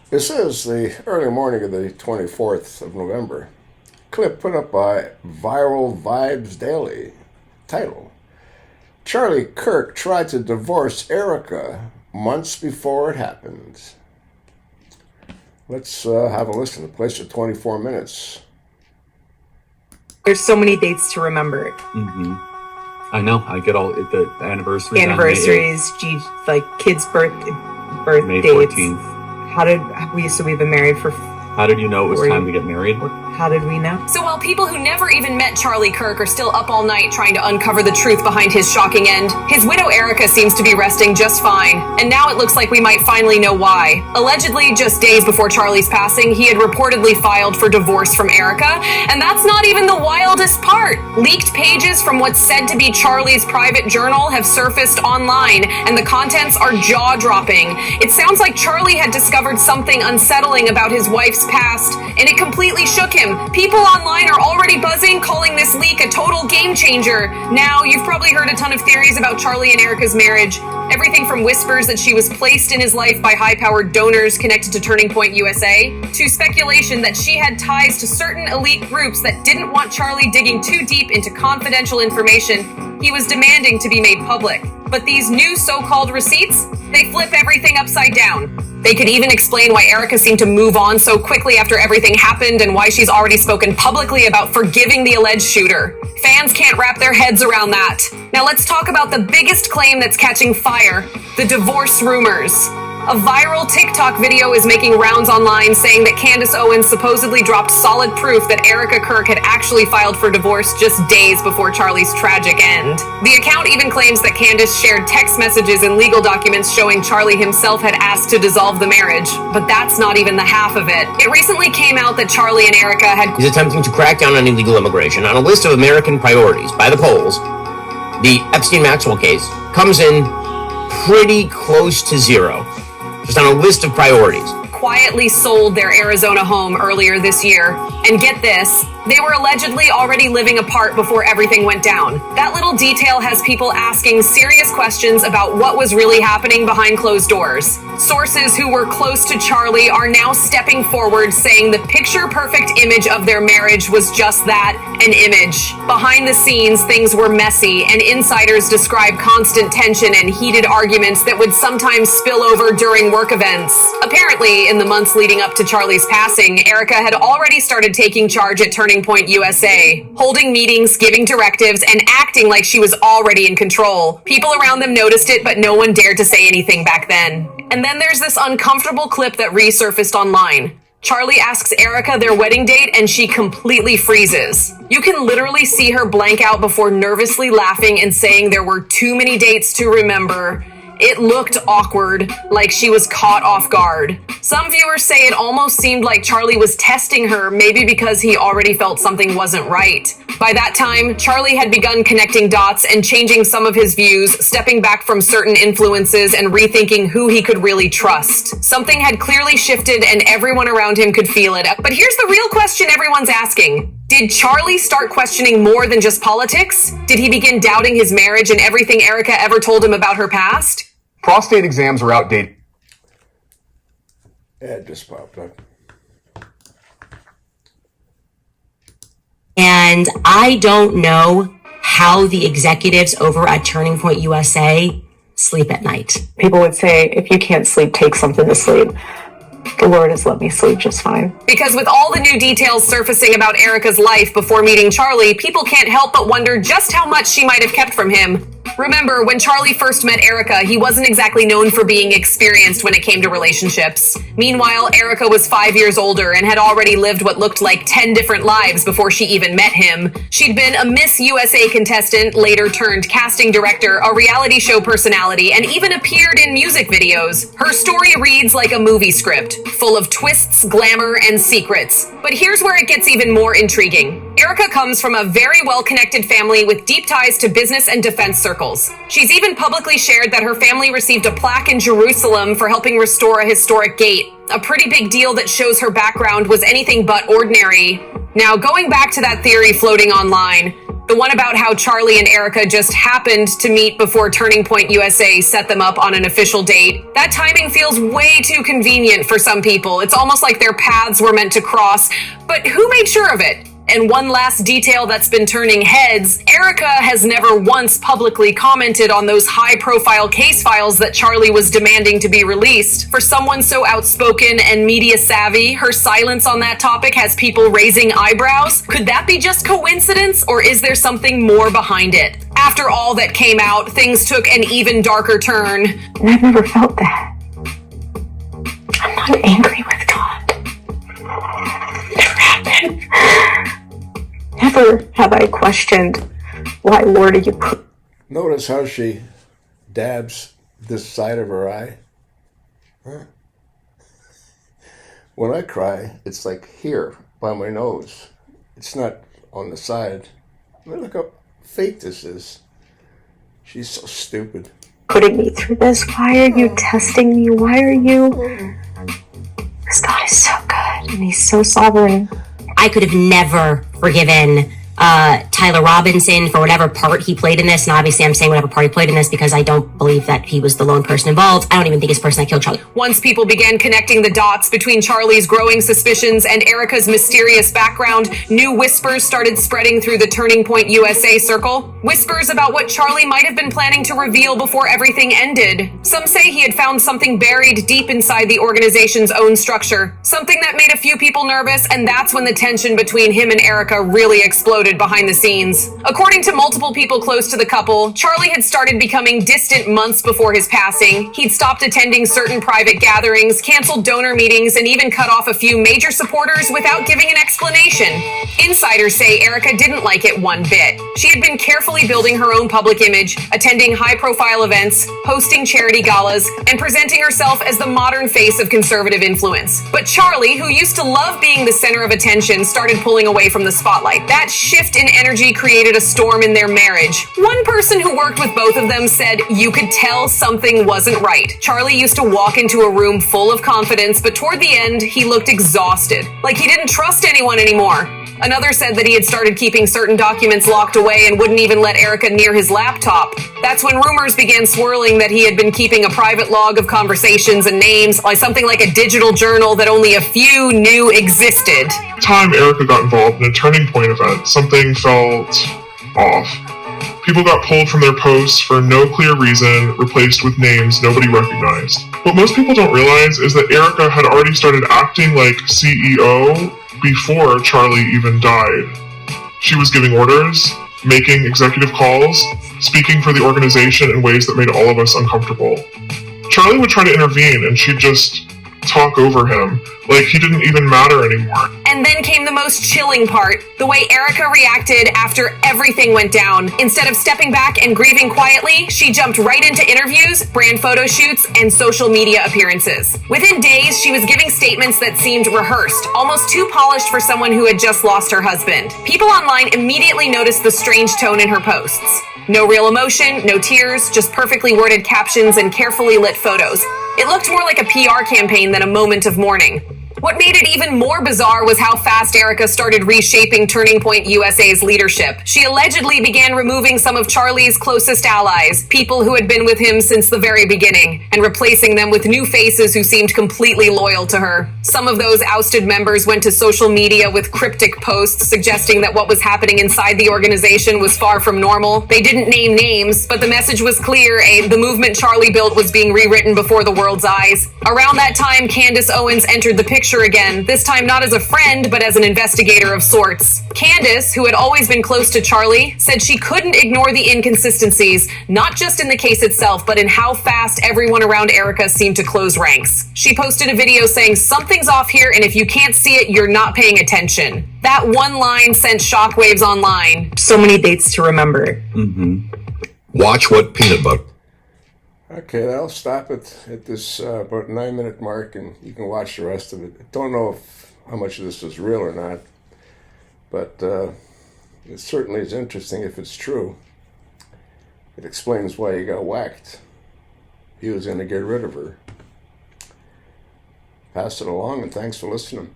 This is the early morning of the 24th of November. Clip put up by Viral Vibes Daily. Title: Charlie Kirk tried to divorce Erika months before it happened. Let's have a listen. It plays for 24 minutes. There's so many dates to remember. I know. I get all the anniversaries. Anniversaries, like kids' birth May dates. 14th. We've been married for. How did you know it was time to get married? How did we know? So while people who never even met Charlie Kirk are still up all night trying to uncover the truth behind his shocking end, his widow Erika seems to be resting just fine. And now it looks like we might finally know why. Allegedly, just days before Charlie's passing, he had reportedly filed for divorce from Erika. And that's not even the wildest part. Leaked pages from what's said to be Charlie's private journal have surfaced online, and the contents are jaw-dropping. It sounds like Charlie had discovered something unsettling about his wife's past, and it completely shook him. People online are already buzzing, calling this leak a total game changer. Now, you've probably heard a ton of theories about Charlie and Erika's marriage. Everything from whispers that she was placed in his life by high-powered donors connected to Turning Point USA, to speculation that she had ties to certain elite groups that didn't want Charlie digging too deep into confidential information he was demanding to be made public. But these new so-called receipts, they flip everything upside down. They could even explain why Erika seemed to move on so quickly after everything happened, and why she's already spoken publicly about forgiving the alleged shooter. Fans can't wrap their heads around that. Now let's talk about the biggest claim that's catching fire: the divorce rumors. A viral TikTok video is making rounds online saying that Candace Owens supposedly dropped solid proof that Erika Kirk had actually filed for divorce just days before Charlie's tragic end. The account even claims that Candace shared text messages and legal documents showing Charlie himself had asked to dissolve the marriage. But that's not even the half of it. It recently came out that Charlie and Erika had... He's attempting to crack down on illegal immigration. On a list of American priorities by the polls, the Epstein-Maxwell case comes in pretty close to zero. Just on a list of priorities. Quietly sold their Arizona home earlier this year. And get this, they were allegedly already living apart before everything went down. That little detail has people asking serious questions about what was really happening behind closed doors. Sources who were close to Charlie are now stepping forward, saying the picture-perfect image of their marriage was just that, an image. Behind the scenes, things were messy, and insiders describe constant tension and heated arguments that would sometimes spill over during work events. Apparently, in the months leading up to Charlie's passing, Erika had already started taking charge at Turning Point USA, holding meetings, giving directives, and acting like she was already in control. People around them noticed it, but no one dared to say anything back then. And then there's this uncomfortable clip that resurfaced online. Charlie asks Erika their wedding date, and she completely freezes. You can literally see her blank out before nervously laughing and saying there were too many dates to remember. It looked awkward, like she was caught off guard. Some viewers say it almost seemed like Charlie was testing her, maybe because he already felt something wasn't right. By that time, Charlie had begun connecting dots and changing some of his views, stepping back from certain influences and rethinking who he could really trust. Something had clearly shifted, and everyone around him could feel it. But here's the real question everyone's asking. Did Charlie start questioning more than just politics? Did he begin doubting his marriage and everything Erika ever told him about her past? Prostate exams are outdated. It just popped up. And I don't know how the executives over at Turning Point USA sleep at night. People would say, if you can't sleep, take something to sleep. The Lord has let me sleep just fine. Because with all the new details surfacing about Erika's life before meeting Charlie, people can't help but wonder just how much she might have kept from him. Remember, when Charlie first met Erika, he wasn't exactly known for being experienced when it came to relationships. Meanwhile, Erika was 5 years older and had already lived what looked like 10 different lives before she even met him. She'd been a Miss USA contestant, later turned casting director, a reality show personality, and even appeared in music videos. Her story reads like a movie script, full of twists, glamour, and secrets. But here's where it gets even more intriguing. Erika comes from a very well-connected family with deep ties to business and defense circles. She's even publicly shared that her family received a plaque in Jerusalem for helping restore a historic gate. A pretty big deal that shows her background was anything but ordinary. Now, going back to that theory floating online, The one about how Charlie and Erika just happened to meet before Turning Point USA set them up on an official date. That timing feels way too convenient for some people. It's almost like their paths were meant to cross. But who made sure of it? And one last detail that's been turning heads, Erika has never once publicly commented on those high-profile case files that Charlie was demanding to be released. For someone so outspoken and media-savvy, her silence on that topic has people raising eyebrows. Could that be just coincidence, or is there something more behind it? After all that came out, things took an even darker turn. And I've never felt that. I'm not angry with God. Never happened. Never have I questioned why, Lord, are you put. Notice how she dabs this side of her eye. Huh? When I cry, it's like here by my nose. It's not on the side. I mean, look how fake this is. She's so stupid. Putting me through this? Why are you testing me? Why are you? This God is so good and he's so sovereign. I could have never forgiven Tyler Robinson for whatever part he played in this. And obviously I'm saying whatever part he played in this because I don't believe that he was the lone person involved. I don't even think it's the person that killed Charlie. Once people began connecting the dots between Charlie's growing suspicions and Erika's mysterious background, new whispers started spreading through the Turning Point USA circle. Whispers about what Charlie might have been planning to reveal before everything ended. Some say he had found something buried deep inside the organization's own structure. Something that made a few people nervous, and that's when the tension between him and Erika really exploded behind the scenes. According to multiple people close to the couple, Charlie had started becoming distant months before his passing. He'd stopped attending certain private gatherings, canceled donor meetings, and even cut off a few major supporters without giving an explanation. Insiders say Erika didn't like it one bit. She had been carefully building her own public image, attending high-profile events, hosting charity galas, and presenting herself as the modern face of conservative influence. But Charlie, who used to love being the center of attention, started pulling away from the spotlight. That shift in energy created a storm in their marriage. One person who worked with both of them said you could tell something wasn't right. Charlie used to walk into a room full of confidence, but toward the end, he looked exhausted, like he didn't trust anyone anymore. Another said that he had started keeping certain documents locked away and wouldn't even let Erika near his laptop. That's when rumors began swirling that he had been keeping a private log of conversations and names, like something like a digital journal that only a few knew existed. Time Erika got involved in a Turning Point event, something felt off. People got pulled from their posts for no clear reason, replaced with names nobody recognized. What most people don't realize is that Erika had already started acting like CEO before Charlie even died. She was giving orders, making executive calls, speaking for the organization in ways that made all of us uncomfortable. Charlie would try to intervene and she'd just talk over him, like he didn't even matter anymore. And then came the most chilling part, the way Erika reacted after everything went down. Instead of stepping back and grieving quietly, she jumped right into interviews, brand photo shoots, and social media appearances. Within days, she was giving statements that seemed rehearsed, almost too polished for someone who had just lost her husband. People online immediately noticed the strange tone in her posts. No real emotion, no tears, just perfectly worded captions and carefully lit photos. It looked more like a PR campaign than a moment of mourning. What made it even more bizarre was how fast Erika started reshaping Turning Point USA's leadership. She allegedly began removing some of Charlie's closest allies, people who had been with him since the very beginning, and replacing them with new faces who seemed completely loyal to her. Some of those ousted members went to social media with cryptic posts suggesting that what was happening inside the organization was far from normal. They didn't name names, but the message was clear: the movement Charlie built was being rewritten before the world's eyes. Around that time, Candace Owens entered the picture again, this time not as a friend, but as an investigator of sorts. Candace, who had always been close to Charlie, said she couldn't ignore the inconsistencies, not just in the case itself, but in how fast everyone around Erika seemed to close ranks. She posted a video saying, "Something's off here, and if you can't see it, you're not paying attention." That one line sent shockwaves online. So many dates to remember. Watch what peanut butter. Okay, I'll stop it at this about 9-minute mark, and you can watch the rest of it. I don't know how much of this is real or not, but it certainly is interesting if it's true. It explains why he got whacked. He was going to get rid of her. Pass it along, and thanks for listening.